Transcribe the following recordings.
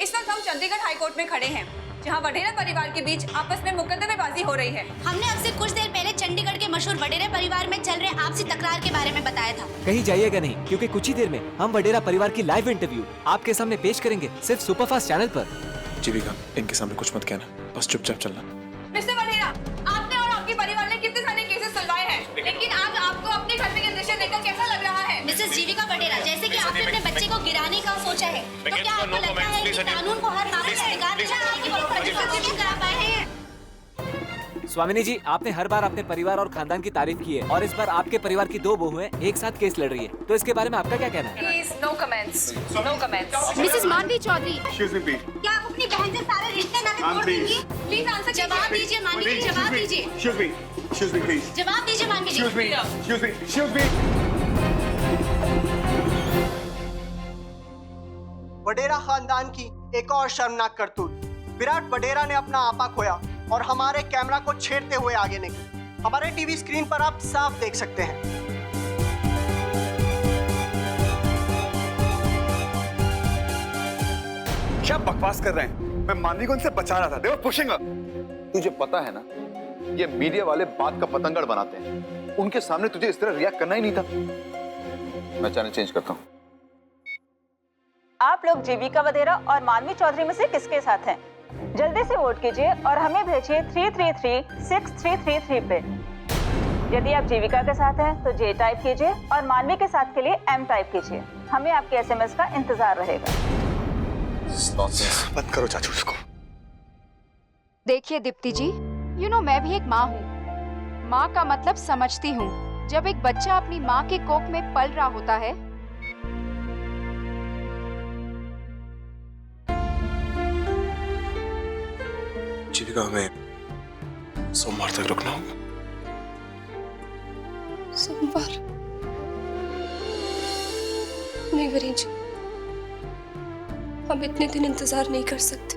इस वक्त हम चंडीगढ़ हाई कोर्ट में खड़े हैं, जहां वडेरा परिवार के बीच आपस में मुकदमेबाजी हो रही है। हमने आपसे कुछ देर पहले चंडीगढ़ के मशहूर वडेरा परिवार में चल रहे आपसी तकरार के बारे में बताया था। कहीं जाइएगा नहीं, क्योंकि कुछ ही देर में हम वडेरा परिवार की लाइव इंटरव्यू आपके सामने पेश करेंगे, सिर्फ सुपरफास्ट चैनल पर। जीविका, इनके सामने कुछ मत कहना, बस चुपचाप चलना। मिस्टर वडेरा, आपने और आपके परिवार ने कितने सारे केसेस सुलझाए हैं, लेकिन आज आपको अपने घर में ये दृश्य देखकर कैसा लग रहा है? मिसेस जीविका वडेरा, जैसे कि आपने अपने बच्चे को गिराने का सोचा है, तो क्या आपको लगता है कि कानून को हर मामले में अधिकार देना चाहिए कि वो प्रतिबद्ध करा पाए हैं? स्वामिनी जी, आपने हर बार अपने परिवार और खानदान की तारीफ की है, और इस बार आपके परिवार की 2 बहुएं एक साथ केस लड़ रही है, तो इसके बारे में आपका क्या कहना है? Please, no comments. No comments. Mrs मानवी चौधरी, Excuse me, please. क्या आप अपनी बहन से सारे रिश्ते नाते तोड़ देंगी? Please answer. जवाब दीजिए मानवी जी, जवाब दीजिए। Excuse me. Excuse me, please. जवाब दीजिए मानवी जी। Excuse me. Excuse me. Excuse me. वडेरा खानदान की एक और शर्मनाक करतूत। विराट वडेरा ने अपना आपा खोया और हमारे कैमरा को छेड़ते हुए आगे निकले। हमारे टीवी स्क्रीन पर आप साफ देख सकते हैं। क्या बकवास कर रहे हैं? मैं मानवी को उनसे बचा रहा था। They were pushing her. तुझे पता है ना, ये मीडिया वाले बात का पतंगड़ बनाते हैं। उनके सामने तुझे इस तरह रिएक्ट करना ही नहीं था। मैं चैनल चेंज करता हूँ। आप लोग जीविका वडेरा और मानवी चौधरी में से किसके साथ हैं? जल्दी से वोट कीजिए और हमें भेजिए 333-6333 पे। यदि आप जीविका के साथ हैं तो J टाइप कीजिए और मानवी के साथ के लिए M टाइप कीजिए। हमें आपके SMS का इंतजार रहेगा। बंद करो चाचू इसको। देखिए दीप्ति जी, मैं भी एक माँ हूँ। माँ का मतलब समझती हूँ। जब एक बच्चा अपनी माँ के कोख में पल रहा होता है, जीविका, हमें सोमवार तक रुकना होगा। सोमवार? नहीं वरीन जी, हम इतने दिन इंतजार नहीं कर सकते।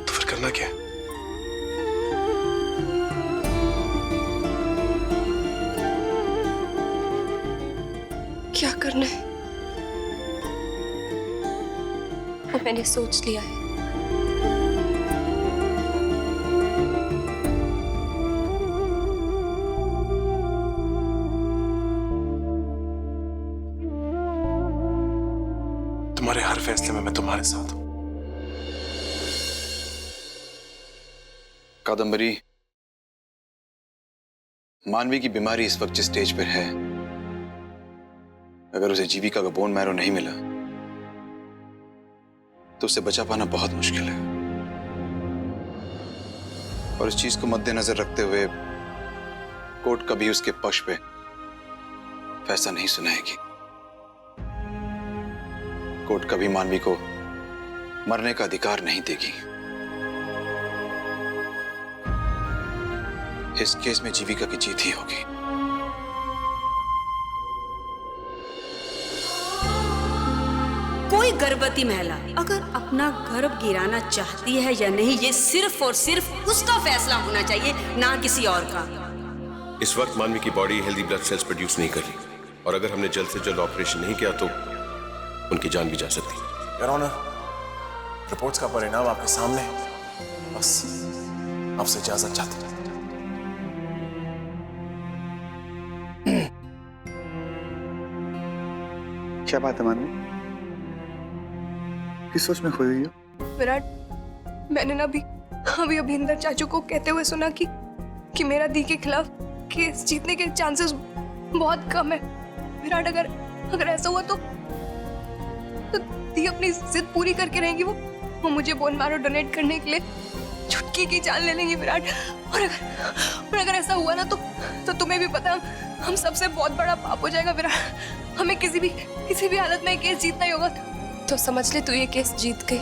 तो फिर करना क्या है? क्या करना है वो मैंने सोच लिया है। तुम्हारे हर फैसले में मैं तुम्हारे साथ हूं। कादम्बरी, मानवी की बीमारी इस वक्त जिस स्टेज पर है, अगर उसे जीविका का बोन मैरो नहीं मिला तो उसे बचा पाना बहुत मुश्किल है। और इस चीज को मद्देनजर रखते हुए कोर्ट कभी उसके पक्ष पे फैसला नहीं सुनाएगी। कोर्ट कभी मानवी को मरने का अधिकार नहीं देगी। इस केस में जीविका की जीत ही होगी। कोई गर्भवती महिला अगर अपना गर्भ गिराना चाहती है या नहीं, ये सिर्फ और सिर्फ उसका फैसला होना चाहिए, ना किसी और का। इस वक्त मानवी की body healthy blood cells produce नहीं कर रही, और अगर हमने जल्द से जल्द ऑपरेशन नहीं किया तो उनकी जान भी जा सकती है। योर ऑनर, रिपोर्ट्स का परिणाम आपके सामने है। बस आपसे इजाजत चाहते हैं। क्या बात है मानवी? किस सोच में खोई हुई हो? विराट, मैंने ना अभी अभिंदर चाचू को कहते हुए सुना कि मेरा दी के खिलाफ केस जीतने के चांसेस बहुत कम है। विराट, अगर ऐसा हुआ तो दी अपनी जिद पूरी करके रहेंगी। वो मुझे बोन मैरो डोनेट करने के लिए चुटकी की जान ले लेंगी विराट। और अगर ऐसा हुआ ना तो तुम्हें भी पता, हम सबसे बहुत बड़ा पाप हो जाएगा विराट। हमें किसी भी हालत में केस जीतना ही होगा। तो समझ ले, तू ये केस जीत गई।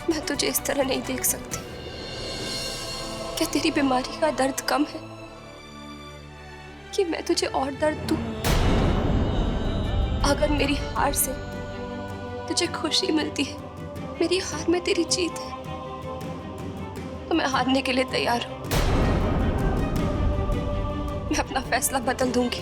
मैं तुझे इस तरह नहीं देख सकती। क्या तेरी बीमारी का दर्द कम है कि मैं तुझे और दर्द दूं? अगर मेरी हार से तुझे खुशी मिलती है, मेरी हार में तेरी जीत है, तो मैं हारने के लिए तैयार हूं। मैं अपना फैसला बदल दूंगी।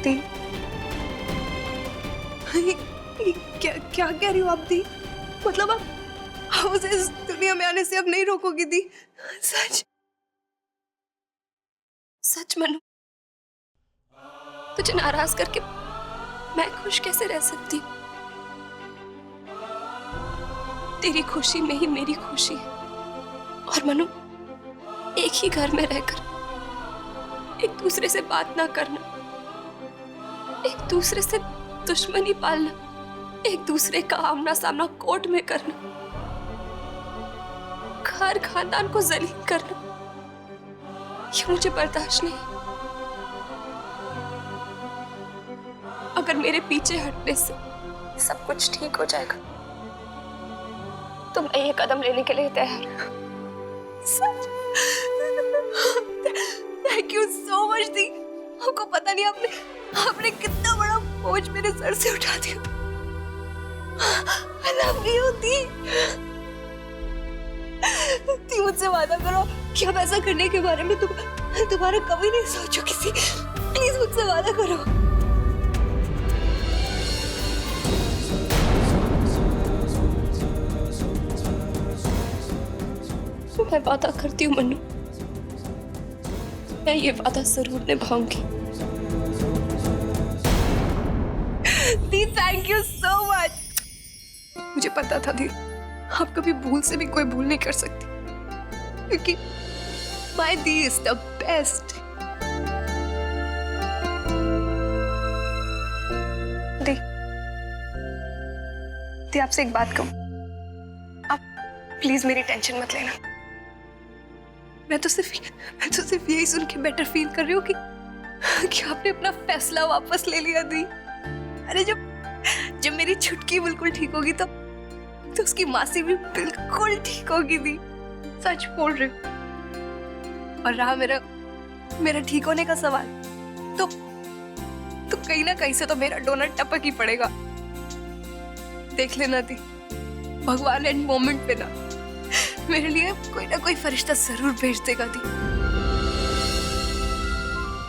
दी, क्या क्या कह रही हो आप दी? मतलब आप उसे इस दुनिया में आने से अब नहीं रोकोगी दी? सच सच मनु, तुझे नाराज करके मैं खुश कैसे रह सकती हूँ? तेरी खुशी में ही मेरी खुशी है। और मनु, एक ही घर में रहकर एक दूसरे से बात ना करना, एक दूसरे से दुश्मनी पालना, एक दूसरे का आमना सामना कोर्ट में करना, घर खानदान को जलील करना, ये मुझे बर्दाश्त नहीं। अगर मेरे पीछे हटने से सब कुछ ठीक हो जाएगा तो मैं ये कदम लेने के लिए तैयार हूं। सच, थैंक यू सो मच दी। आपको पता नहीं आपने कितना बड़ा बोझ मेरे सर से उठा दिया। I love you दी। दी, मुझसे वादा करो कि अब ऐसा करने के बारे में तुम्हारा कभी नहीं सोचोगी दी। प्लीज मुझसे वादा करो। मैं वादा करती हूँ मनु, मैं ये वादा जरूर निभाऊंगी। दी, थैंक यू सो मच। मुझे पता था दी, आप कभी भूल से भी कोई भूल नहीं कर सकती, क्योंकि माय दी इज द बेस्ट। दी, आपसे एक बात कहूं, आप प्लीज मेरी टेंशन मत लेना। मैं तो सिर्फ यही सुन के बेटर फील कर रही हूँ कि आपने अपना फैसला वापस ले लिया दी। अरे जब मेरी छुटकी बिल्कुल ठीक होगी तो उसकी मासी भी बिल्कुल ठीक होगी दी। सच बोल रही हूँ। और रहा मेरा ठीक होने का सवाल, तो कहीं ना कहीं से तो मेरा डोनर टपक ही पड़ेगा। देख लेना दी, भगवान एंड मोमेंट पे ना मेरे लिए कोई ना कोई फरिश्ता जरूर भेज देगा दी।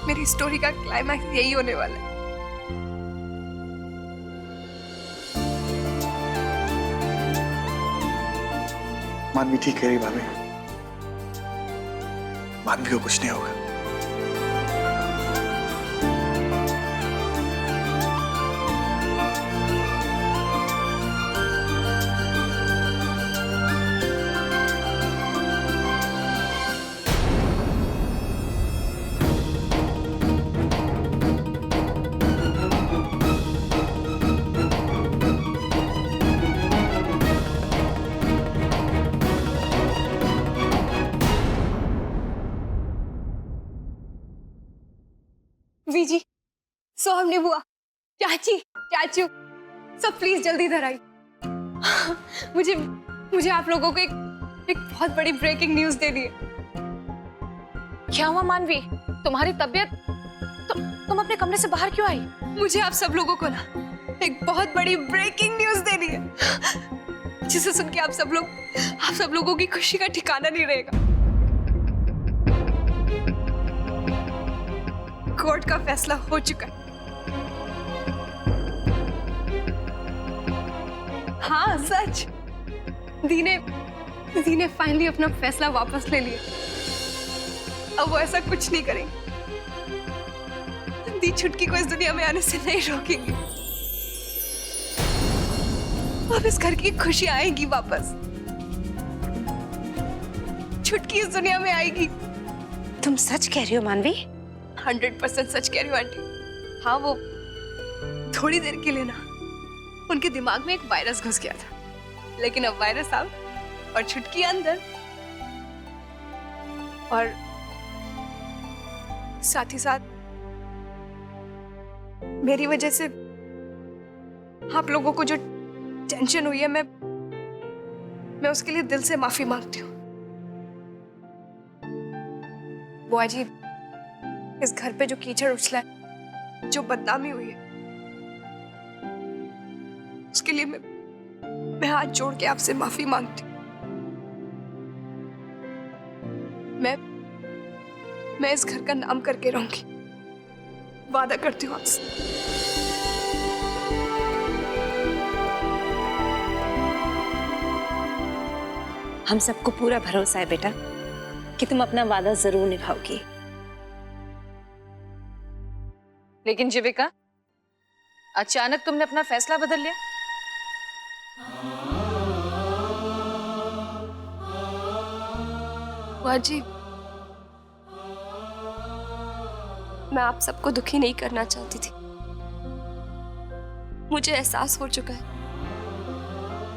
मेरी स्टोरी का क्लाइमैक्स यही होने वाला है। मानवी ठीक कह रही भाभी, मानवी को कुछ नहीं होगा। जी, सो हमने बुआ, चाची, चाचू, सब प्लीज जल्दी इधर आई। मुझे आप लोगों को एक बहुत बड़ी ब्रेकिंग न्यूज देनी है। क्या हुआ मानवी? तुम्हारी तबीयत? तुम अपने कमरे से बाहर क्यों आई? मुझे आप सब लोगों को ना एक बहुत बड़ी ब्रेकिंग न्यूज देनी है, जिसे सुन के आप सब लोगों की खुशी का ठिकाना नहीं रहेगा। कोर्ट का फैसला हो चुका है। हाँ सच, दी ने फाइनली अपना फैसला वापस ले लिया। अब वो ऐसा कुछ नहीं करेंगे। दी छुटकी को इस दुनिया में आने से नहीं रोकेंगे। अब इस घर की खुशी आएगी वापस। छुटकी इस दुनिया में आएगी। तुम सच कह रही हो मानवी? 100% सच कह रही हूँ आंटी। हाँ, वो थोड़ी देर के लिए ना उनके दिमाग में एक वायरस घुस गया था, लेकिन अब वायरस आउट और छुटकी अंदर। और साथ ही साथ मेरी वजह से आप लोगों को जो टेंशन हुई है, मैं उसके लिए दिल से माफी मांगती हूँ। बुआ जी, इस घर पे जो कीचड़ उछला है, जो बदनामी हुई है, उसके लिए मैं हाथ जोड़ के आपसे माफी मांगती हूँ। मैं इस घर का नाम करके रहूंगी, वादा करती हूँ आपसे। हम सबको पूरा भरोसा है बेटा कि तुम अपना वादा जरूर निभाओगी। लेकिन जीविका, अचानक तुमने अपना फैसला बदल लिया। बुआ जी, मैं आप सबको दुखी नहीं करना चाहती थी। मुझे एहसास हो चुका है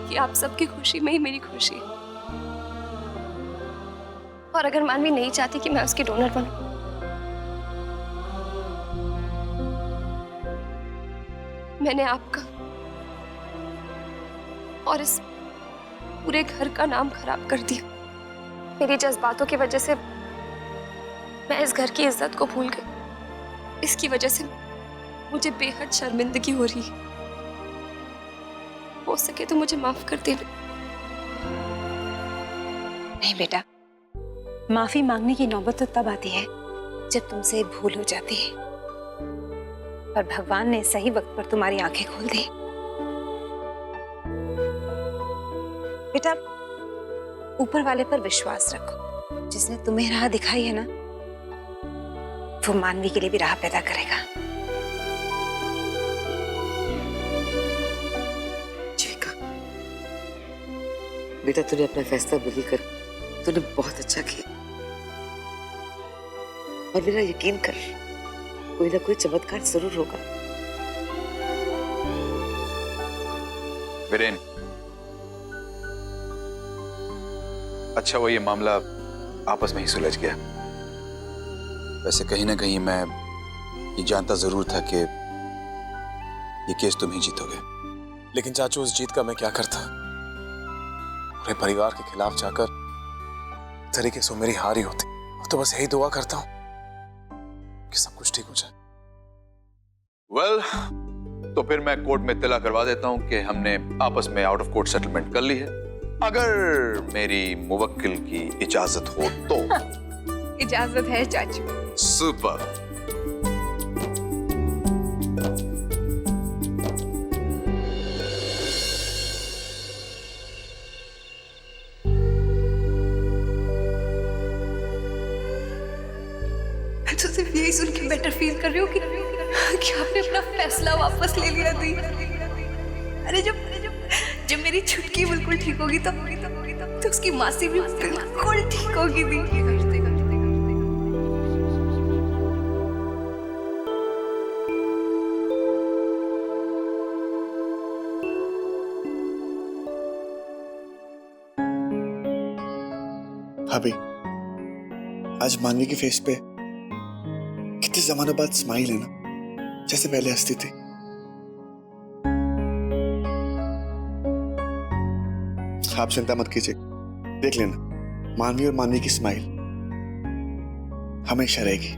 कि आप सबकी खुशी में ही मेरी खुशी है। और अगर मानवी नहीं चाहती कि मैं उसकी डोनर बनूं, मैंने आपका और इस पूरे घर का नाम खराब कर दिया। मेरी जज्बातों की वजह से मैं इस घर की इज्जत को भूल गई। इसकी वजह से मुझे बेहद शर्मिंदगी हो रही है। हो सके तो मुझे माफ कर देना। नहीं बेटा, माफी मांगने की नौबत तो तब आती है जब तुमसे भूल हो जाती है, और भगवान ने सही वक्त पर तुम्हारी आंखें खोल दी। बेटा, ऊपर वाले पर विश्वास रखो। जिसने तुम्हें राह दिखाई है ना, वो मानवी के लिए भी राह पैदा करेगा। जीविका, बेटा तूने अपना फैसला बदल कर तूने बहुत अच्छा किया, और मेरा यकीन कर, कोई ना कोई चमत्कार जरूर होगा। वीरेन, अच्छा वो ये मामला आपस में ही सुलझ गया। वैसे कहीं ना कहीं मैं ये जानता जरूर था कि ये केस तुम ही जीतोगे। लेकिन चाचू, उस जीत का मैं क्या करता? पूरे परिवार के खिलाफ जाकर तरीके से मेरी हार ही होती। तो बस यही दुआ करता हूं कि सब कुछ ठीक हो जाए। वेल, तो फिर मैं कोर्ट में इत्तला करवा देता हूं कि हमने आपस में आउट ऑफ कोर्ट सेटलमेंट कर ली है, अगर मेरी मुवक्किल की इजाजत हो तो। इजाजत है चाचू। सुपर। मैं तो सिर्फ यही सुन के बेटर फील कर रही हूँ कि आपने अपना फैसला वापस ले लिया दी। अरे जब मेरी छुटकी बिल्कुल ठीक होगी तो उसकी मासी भी बिल्कुल ठीक होगी दी। भाभी, आज मानवी के फेस पे कितने जमानों बाद स्माइल है ना, जैसे पहले हंसती थी। आप चिंता मत कीजिए, देख लेना, मानवी और मानवी की स्माइल हमेशा रहेगी।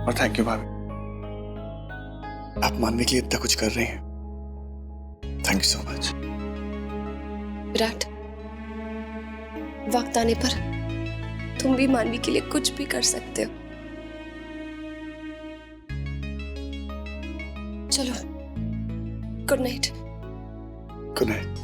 और थैंक यू भाभी, आप मानवी के लिए इतना कुछ कर रहे हैं। Thank you so much. Virat, वक्त आने पर तुम भी मानवी के लिए कुछ भी कर सकते हो। चलो, गुड नाइट। Good night.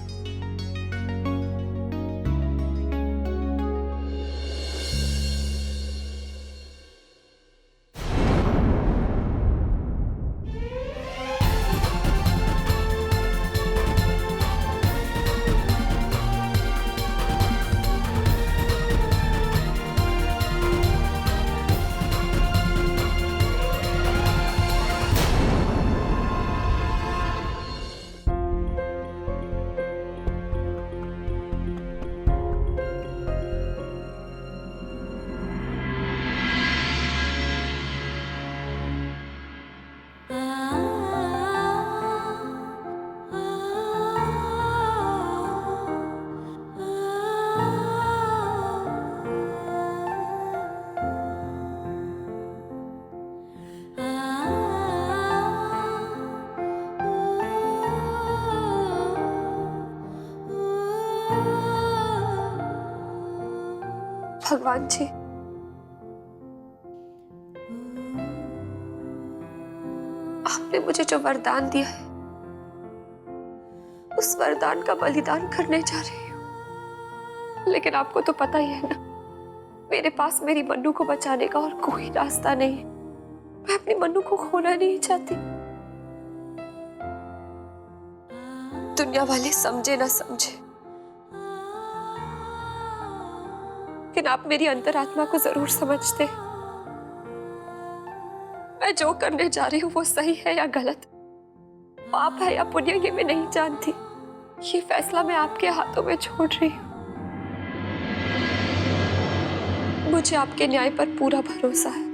भगवान जी, आपने मुझे जो वरदान दिया है, उस वरदान का बलिदान करने जा रही हूँ। लेकिन आपको तो पता ही है ना, मेरे पास मेरी मन्नू को बचाने का और कोई रास्ता नहीं। मैं अपनी मन्नू को खोना नहीं चाहती। दुनिया वाले समझे ना समझे, लेकिन आप मेरी अंतरात्मा को जरूर समझते। मैं जो करने जा रही हूँ वो सही है या गलत, पाप है या पुण्य, ये मैं नहीं जानती। ये फैसला मैं आपके हाथों में छोड़ रही हूँ। मुझे आपके न्याय पर पूरा भरोसा है।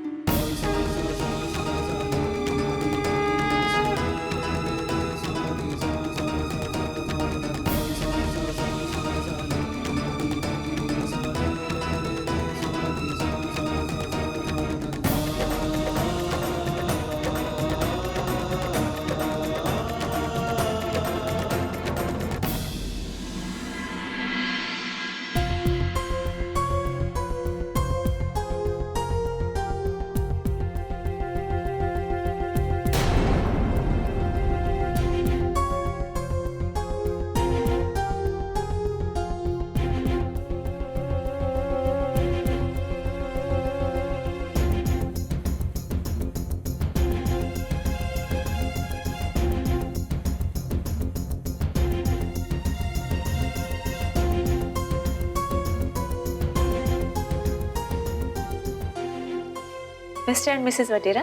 मिस्टर एंड मिसेस वडेरा,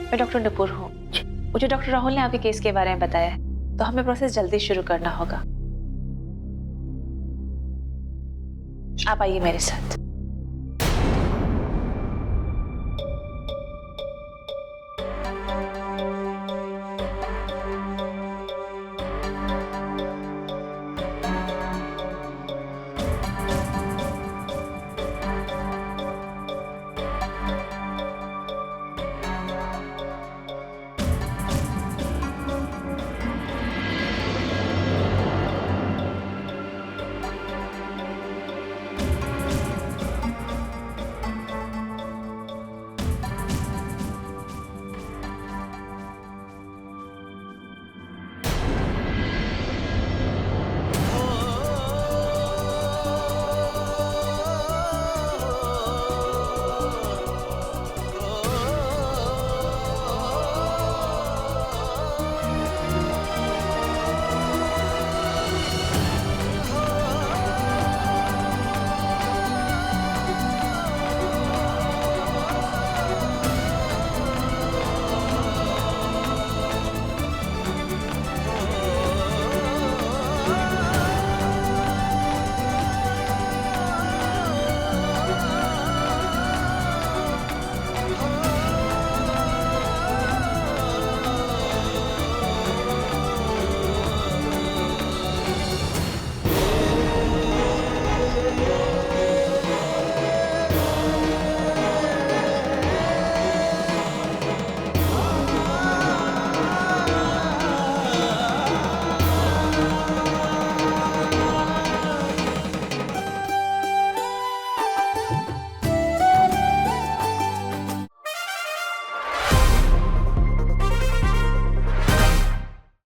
मैं डॉक्टर नुपुर हूँ। मुझे डॉक्टर राहुल ने आपके केस के बारे में बताया है, तो हमें प्रोसेस जल्दी शुरू करना होगा। आप आइए मेरे साथ।